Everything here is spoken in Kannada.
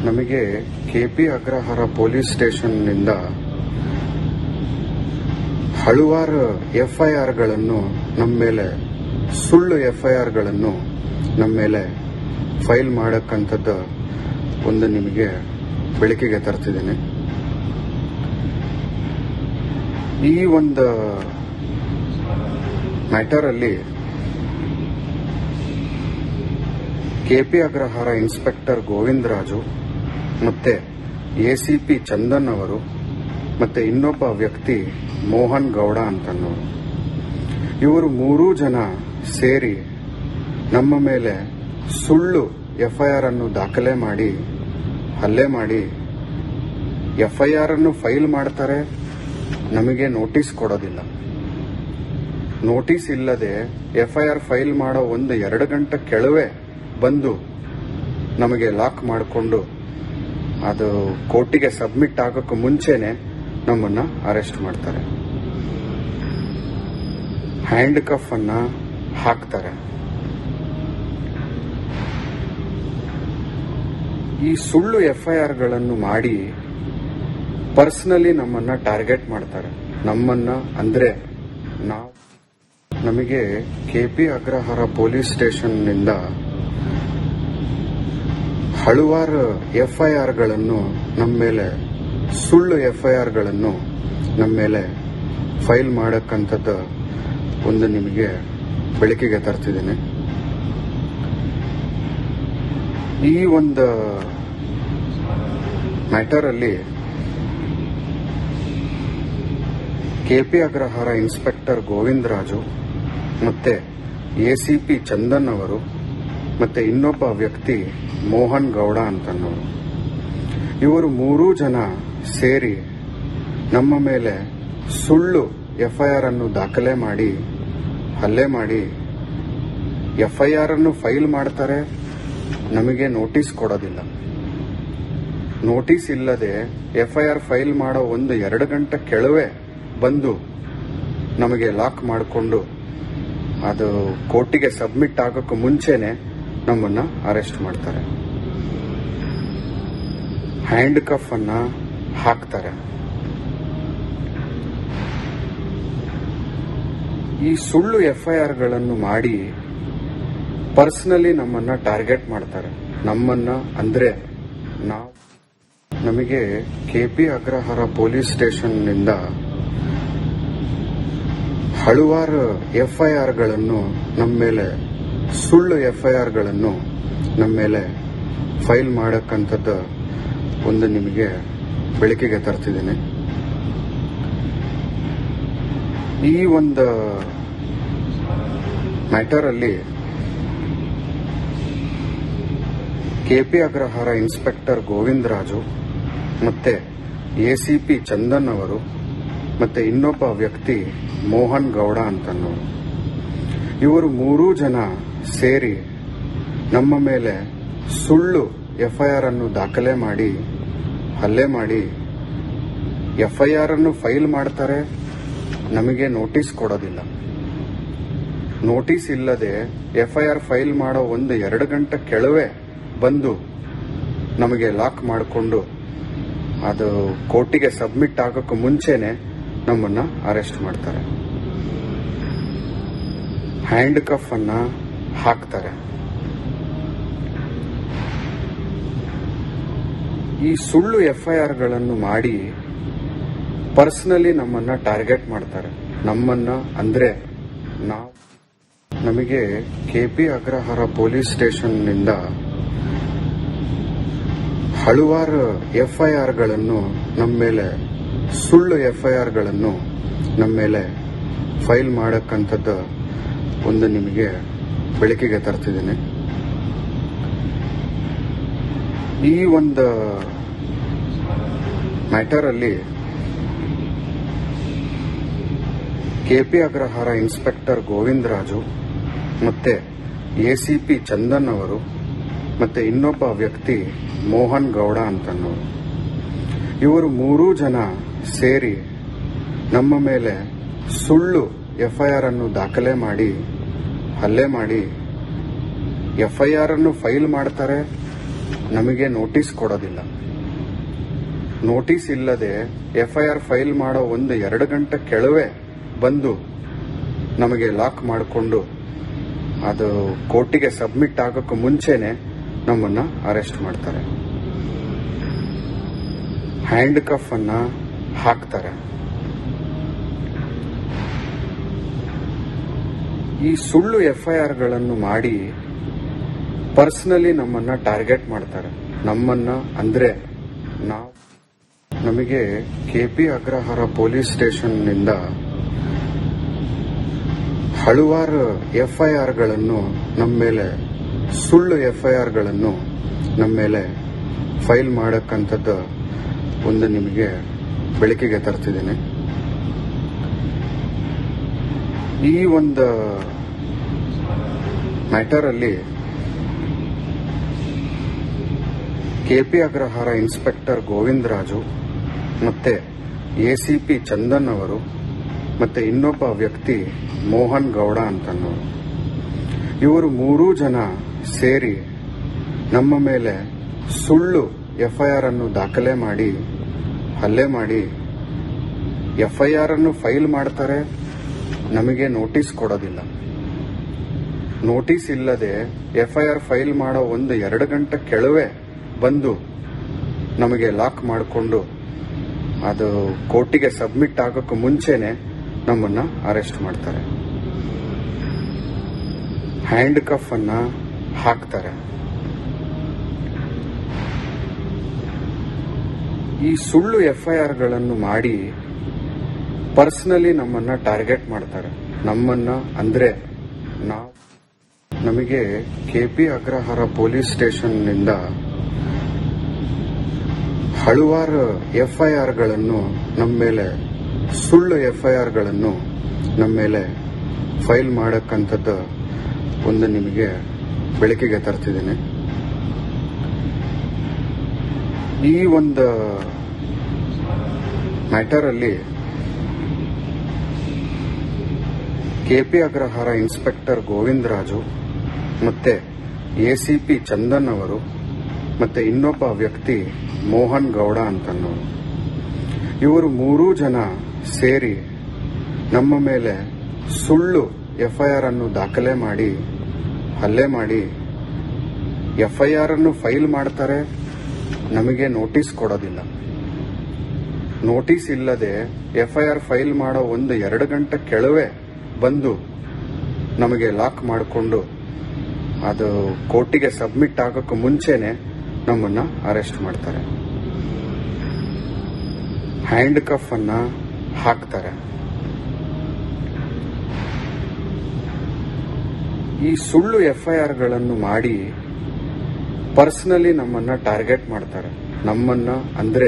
ನಮಗೆ ಕೆಪಿ ಅಗ್ರಹಾರ ಪೊಲೀಸ್ ಸ್ಟೇಷನ್ನಿಂದ ಹಲವಾರು ಎಫ್ಐಆರ್ಗಳನ್ನು ನಮ್ಮ ಮೇಲೆ ಸುಳ್ಳು ಎಫ್ಐಆರ್ಗಳನ್ನು ನಮ್ಮ ಮೇಲೆ ಫೈಲ್ ಮಾಡಕ್ಕಂಥದ್ದು ಒಂದು ನಿಮಗೆ ಬೆಳಕಿಗೆ ತರ್ತಿದ್ದೀನಿ. ಈ ಒಂದು ಮ್ಯಾಟರಲ್ಲಿ ಕೆಪಿ ಅಗ್ರಹಾರ ಇನ್ಸ್ಪೆಕ್ಟರ್ ಗೋವಿಂದರಾಜು ಮತ್ತೆ ಎಸಿಪಿ ಚಂದನ್ ಅವರು ಮತ್ತೆ ಇನ್ನೊಬ್ಬ ವ್ಯಕ್ತಿ ಮೋಹನ್ ಗೌಡ ಅಂತನ್ನೋರು, ಇವರು ಮೂರೂ ಜನ ಸೇರಿ ನಮ್ಮ ಮೇಲೆ ಸುಳ್ಳು ಎಫ್ಐಆರ್ ಅನ್ನು ದಾಖಲೆ ಮಾಡಿ ಹಲ್ಲೆ ಮಾಡಿ ಎಫ್ಐಆರ್ ಅನ್ನು ಫೈಲ್ ಮಾಡ್ತಾರೆ. ನಮಗೆ ನೋಟಿಸ್ ಕೊಡೋದಿಲ್ಲ. ನೋಟಿಸ್ ಇಲ್ಲದೆ ಎಫ್ಐಆರ್ ಫೈಲ್ ಮಾಡೋ 1-2 ಗಂಟೆ ಕೆಳವೆ ಬಂದು ನಮಗೆ ಲಾಕ್ ಮಾಡಿಕೊಂಡು ಅದು ಕೋರ್ಟಿಗೆ ಸಬ್ಮಿಟ್ ಆಗೋಕ್ಕೂ ಮುಂಚೆನೆ ನಮ್ಮನ್ನ ಅರೆಸ್ಟ್ ಮಾಡ್ತಾರೆ. ಹ್ಯಾಂಡ್ ಕಫ್ ಅನ್ನ ಹಾಕ್ತಾರೆ. ಈ ಸುಳ್ಳು ಎಫ್ಐಆರ್ಗಳನ್ನು ಮಾಡಿ ಪರ್ಸನಲಿ ನಮ್ಮನ್ನ ಟಾರ್ಗೆಟ್ ಮಾಡ್ತಾರೆ. ನಮ್ಮನ್ನ ಅಂದ್ರೆ ನಮಗೆ ಕೆಪಿ ಅಗ್ರಹಾರ ಪೊಲೀಸ್ ಸ್ಟೇಷನ್ನಿಂದ ಹಲವಾರು ಎಫ್ಐಆರ್ಗಳನ್ನು ನಮ್ಮ ಮೇಲೆ ಸುಳ್ಳು ಎಫ್ಐಆರ್ಗಳನ್ನು ನಮ್ಮ ಮೇಲೆ ಫೈಲ್ ಮಾಡಕ್ಕಂಥದ್ದು ಒಂದು ನಿಮಗೆ ಬೆಳಕಿಗೆ ತರ್ತಿದ್ದೀನಿ. ಈ ಒಂದು ಮ್ಯಾಟರಲ್ಲಿ ಕೆಪಿ ಅಗ್ರಹಾರ ಇನ್ಸ್ಪೆಕ್ಟರ್ ಗೋವಿಂದರಾಜು ಮತ್ತೆ ಎಸಿಪಿ ಚಂದನ್ ಅವರು ಮತ್ತೆ ಇನ್ನೊಬ್ಬ ವ್ಯಕ್ತಿ ಮೋಹನ್ ಗೌಡ ಅಂತನ್ನೋರು, ಇವರು ಮೂರೂ ಜನ ಸೇರಿ ನಮ್ಮ ಮೇಲೆ ಸುಳ್ಳು ಎಫ್ಐಆರ್ ಅನ್ನು ದಾಖಲೆ ಮಾಡಿ ಹಲ್ಲೆ ಮಾಡಿ ಎಫ್ಐಆರ್ ಅನ್ನು ಫೈಲ್ ಮಾಡ್ತಾರೆ. ನಮಗೆ ನೋಟಿಸ್ ಕೊಡೋದಿಲ್ಲ. ನೋಟಿಸ್ ಇಲ್ಲದೆ ಎಫ್ಐಆರ್ ಫೈಲ್ ಮಾಡೋ 1-2 ಗಂಟೆ ಕೆಳವೆ ಬಂದು ನಮಗೆ ಲಾಕ್ ಮಾಡಿಕೊಂಡು ಅದು ಕೋರ್ಟಿಗೆ ಸಬ್ಮಿಟ್ ಆಗೋಕ್ಕೂ ಮುಂಚೆನೆ ನಮ್ಮನ್ನ ಅರೆಸ್ಟ್ ಮಾಡ್ತಾರೆ. ಹ್ಯಾಂಡ್ ಕಫ್ ಅನ್ನ ಹಾಕ್ತಾರೆ. ಈ ಸುಳ್ಳು ಎಫ್ಐಆರ್ಗಳನ್ನು ಮಾಡಿ ಪರ್ಸನಲಿ ನಮ್ಮನ್ನ ಟಾರ್ಗೆಟ್ ಮಾಡ್ತಾರೆ. ನಮ್ಮನ್ನ ಅಂದ್ರೆ ನಮಗೆ ಕೆಪಿ ಅಗ್ರಹಾರ ಪೊಲೀಸ್ ಸ್ಟೇಷನ್ನಿಂದ ಹಲವಾರು ಎಫ್ಐಆರ್ಗಳನ್ನು ನಮ್ಮ ಮೇಲೆ ಸುಳ್ಳು ಎಫ್ಐಆರ್ಗಳನ್ನು ನಮ್ಮ ಮೇಲೆ ಫೈಲ್ ಮಾಡಕ್ಕಂಥದ್ದು ಒಂದು ನಿಮಗೆ ಬೆಳಕಿಗೆ ತರ್ತಿದ್ದೀನಿ. ಈ ಒಂದು ಮ್ಯಾಟರಲ್ಲಿ ಕೆಪಿ ಅಗ್ರಹಾರ ಇನ್ಸ್ಪೆಕ್ಟರ್ ಗೋವಿಂದರಾಜು ಮತ್ತೆ ಎಸಿಪಿ ಚಂದನ್ ಅವರು ಮತ್ತೆ ಇನ್ನೊಬ್ಬ ವ್ಯಕ್ತಿ ಮೋಹನ್ ಗೌಡ ಅಂತನ್ನೋರು, ಇವರು ಮೂರೂ ಜನ ಸೇರಿ ನಮ್ಮ ಮೇಲೆ ಸುಳ್ಳು ಎಫ್ಐಆರ್ ಅನ್ನು ದಾಖಲೆ ಮಾಡಿ ಹಲ್ಲೆ ಮಾಡಿ ಎಫ್ಐಆರ್ ಅನ್ನು ಫೈಲ್ ಮಾಡ್ತಾರೆ. ನಮಗೆ ನೋಟಿಸ್ ಕೊಡೋದಿಲ್ಲ. ನೋಟಿಸ್ ಇಲ್ಲದೆ ಎಫ್ಐಆರ್ ಫೈಲ್ ಮಾಡೋ 1-2 ಗಂಟೆ ಕೆಳವೆ ಬಂದು ನಮಗೆ ಲಾಕ್ ಮಾಡಿಕೊಂಡು ಅದು ಕೋರ್ಟಿಗೆ ಸಬ್ಮಿಟ್ ಆಗೋಕ್ಕೂ ಮುಂಚೆನೆ ನಮ್ಮನ್ನ ಅರೆಸ್ಟ್ ಮಾಡ್ತಾರೆ. ಹ್ಯಾಂಡ್ ಕಫ್ ಅನ್ನ ಹಾಕ್ತಾರೆ. ಈ ಸುಳ್ಳು ಎಫ್ಐಆರ್ಗಳನ್ನು ಮಾಡಿ ಪರ್ಸನಲಿ ನಮ್ಮನ್ನ ಟಾರ್ಗೆಟ್ ಮಾಡ್ತಾರೆ. ನಮ್ಮನ್ನ ಅಂದ್ರೆ ನಮಗೆ ಕೆಪಿ ಅಗ್ರಹಾರ ಪೊಲೀಸ್ ಸ್ಟೇಷನ್ನಿಂದ ಹಲವಾರು ಎಫ್ಐಆರ್ಗಳನ್ನು ನಮ್ಮ ಮೇಲೆ ಸುಳ್ಳು ಎಫ್ಐಆರ್ಗಳನ್ನು ನಮ್ಮ ಮೇಲೆ ಫೈಲ್ ಮಾಡಕ್ಕಂಥದ್ದು ಒಂದು ನಿಮಗೆ ಬೆಳಕಿಗೆ ತರ್ತಿದ್ದೀನಿ. ಈ ಒಂದು ಮ್ಯಾಟರಲ್ಲಿ ಕೆಪಿ ಅಗ್ರಹಾರ ಇನ್ಸ್ಪೆಕ್ಟರ್ ಗೋವಿಂದರಾಜು ಮತ್ತೆ ಎಸಿಪಿ ಚಂದನ್ ಅವರು ಮತ್ತೆ ಇನ್ನೊಬ್ಬ ವ್ಯಕ್ತಿ ಮೋಹನ್ ಗೌಡ ಅಂತನ್ನೋರು, ಇವರು ಮೂರೂ ಜನ ಸೇರಿ ನಮ್ಮ ಮೇಲೆ ಸುಳ್ಳು ಎಫ್ಐಆರ್ ಅನ್ನು ದಾಖಲೆ ಮಾಡಿ ಹಲ್ಲೆ ಮಾಡಿ ಎಫ್ಐಆರ್ ಅನ್ನು ಫೈಲ್ ಮಾಡ್ತಾರೆ. ನಮಗೆ ನೋಟಿಸ್ ಕೊಡೋದಿಲ್ಲ. ನೋಟಿಸ್ ಇಲ್ಲದೆ FIR ಫೈಲ್ ಮಾಡೋ 1-2 ಗಂಟೆ ಕೆಳವೆ ಬಂದು ನಮಗೆ ಲಾಕ್ ಮಾಡಿಕೊಂಡು ಅದು ಕೋರ್ಟಿಗೆ ಸಬ್ಮಿಟ್ ಆಗೋಕ್ಕೂ ಮುಂಚೆನೆ ನಮ್ಮನ್ನ ಅರೆಸ್ಟ್ ಮಾಡ್ತಾರೆ. ಹ್ಯಾಂಡ್ ಕಫ್ ಅನ್ನ ಹಾಕ್ತಾರೆ. ಈ ಸುಳ್ಳು FIRಗಳನ್ನು ಮಾಡಿ ಪರ್ಸನಲಿ ನಮ್ಮನ್ನ ಟಾರ್ಗೆಟ್ ಮಾಡ್ತಾರೆ. ನಮ್ಮನ್ನ ಅಂದ್ರೆ ನಮಗೆ KP ಅಗ್ರಹಾರ ಪೊಲೀಸ್ ಸ್ಟೇಷನ್ ನಿಂದ ಹಲವಾರು FIRಗಳನ್ನು ನಮ್ಮ ಮೇಲೆ, ಸುಳ್ಳು FIRಗಳನ್ನು ನಮ್ಮ ಮೇಲೆ ಫೈಲ್ ಮಾಡಕ್ಕಂಥದ್ದು ಒಂದು ನಿಮಗೆ ಬೆಳಕಿಗೆ ತರ್ತಿದ್ದೀನಿ. ಈ ಒಂದು ಮ್ಯಾಟರ್ ಅಲ್ಲಿ KP ಅಗ್ರಹಾರ ಇನ್ಸ್ಪೆಕ್ಟರ್ ಗೋವಿಂದ ರಾಜು ಮತ್ತೆ ACP ಚಂದನ್ ಅವರು ಮತ್ತೆ ಇನ್ನೊಬ್ಬ ವ್ಯಕ್ತಿ ಮೋಹನ್ ಗೌಡ ಅಂತನ್ನೋರು, ಇವರು 3 ಜನ ಸೇರಿ ನಮ್ಮ ಮೇಲೆ ಸುಳ್ಳು FIR ಅನ್ನು ದಾಖಲೆ ಮಾಡಿ ಹಲ್ಲೆ ಮಾಡಿ FIR ಅನ್ನು ಫೈಲ್ ಮಾಡ್ತಾರೆ. ನಮಗೆ ನೋಟಿಸ್ ಕೊಡೋದಿಲ್ಲ. ನೋಟಿಸ್ ಇಲ್ಲದೆ FIR ಫೈಲ್ ಮಾಡೋ 1-2 ಗಂಟೆ ಕೆಳವೆ ಬಂದು ನಮಗೆ ಲಾಕ್ ಮಾಡಿಕೊಂಡು ಅದು ಕೋರ್ಟಿಗೆ ಸಬ್ಮಿಟ್ ಆಗೋಕ್ಕೂ ಮುಂಚೆನೆ ನಮ್ಮನ್ನ ಅರೆಸ್ಟ್ ಮಾಡ್ತಾರೆ. ಹ್ಯಾಂಡ್ ಕಫ್ ಅನ್ನ ಹಾಕ್ತಾರೆ. ಈ ಸುಳ್ಳು FIRಗಳನ್ನು ಮಾಡಿ ಪರ್ಸನಲಿ ನಮ್ಮನ್ನ ಟಾರ್ಗೆಟ್ ಮಾಡ್ತಾರೆ. ನಮ್ಮನ್ನ ಅಂದ್ರೆ ನಮಗೆ KP ಅಗ್ರಹಾರ ಪೊಲೀಸ್ ಸ್ಟೇಷನ್ ನಿಂದ ಹಲವಾರು FIRಗಳನ್ನು ನಮ್ಮ ಮೇಲೆ, ಸುಳ್ಳು FIRಗಳನ್ನು ನಮ್ಮ ಮೇಲೆ ಫೈಲ್ ಮಾಡಕ್ಕಂಥದ್ದು ಒಂದು ನಿಮಗೆ ಬೆಳಕಿಗೆ ತರ್ತಿದ್ದೀನಿ. ಈ ಒಂದು ಮ್ಯಾಟರ್ ಅಲ್ಲಿ KP ಅಗ್ರಹಾರ ಇನ್ಸ್ಪೆಕ್ಟರ್ ಗೋವಿಂದ ರಾಜು ಮತ್ತೆ ACP ಚಂದನ್ ಅವರು ಮತ್ತೆ ಇನ್ನೊಬ್ಬ ವ್ಯಕ್ತಿ ಮೋಹನ್ ಗೌಡ ಅಂತನ್ನೋರು, ಇವರು 3 ಜನ ಸೇರಿ ನಮ್ಮ ಮೇಲೆ ಸುಳ್ಳು FIR ಅನ್ನು ದಾಖಲೆ ಮಾಡಿ ಹಲ್ಲೆ ಮಾಡಿ FIR ಅನ್ನು ಫೈಲ್ ಮಾಡ್ತಾರೆ. ನಮಗೆ ನೋಟಿಸ್ ಕೊಡೋದಿಲ್ಲ. ನೋಟಿಸ್ ಇಲ್ಲದೆ FIR ಫೈಲ್ ಮಾಡೋ 1-2 ಗಂಟೆ ಕೆಳವೆ ಬಂದು ನಮಗೆ ಲಾಕ್ ಮಾಡಿಕೊಂಡು ಅದು ಕೋರ್ಟಿಗೆ ಸಬ್ಮಿಟ್ ಆಗೋಕ್ಕೂ ಮುಂಚೆನೆ ನಮ್ಮನ್ನ ಅರೆಸ್ಟ್ ಮಾಡ್ತಾರೆ. ಹ್ಯಾಂಡ್ ಕಫ್ ಅನ್ನ ಹಾಕ್ತಾರೆ. ಈ ಸುಳ್ಳು FIRಗಳನ್ನು ಮಾಡಿ ಪರ್ಸನಲಿ ನಮ್ಮನ್ನ ಟಾರ್ಗೆಟ್ ಮಾಡ್ತಾರೆ. ನಮ್ಮನ್ನ ಅಂದ್ರೆ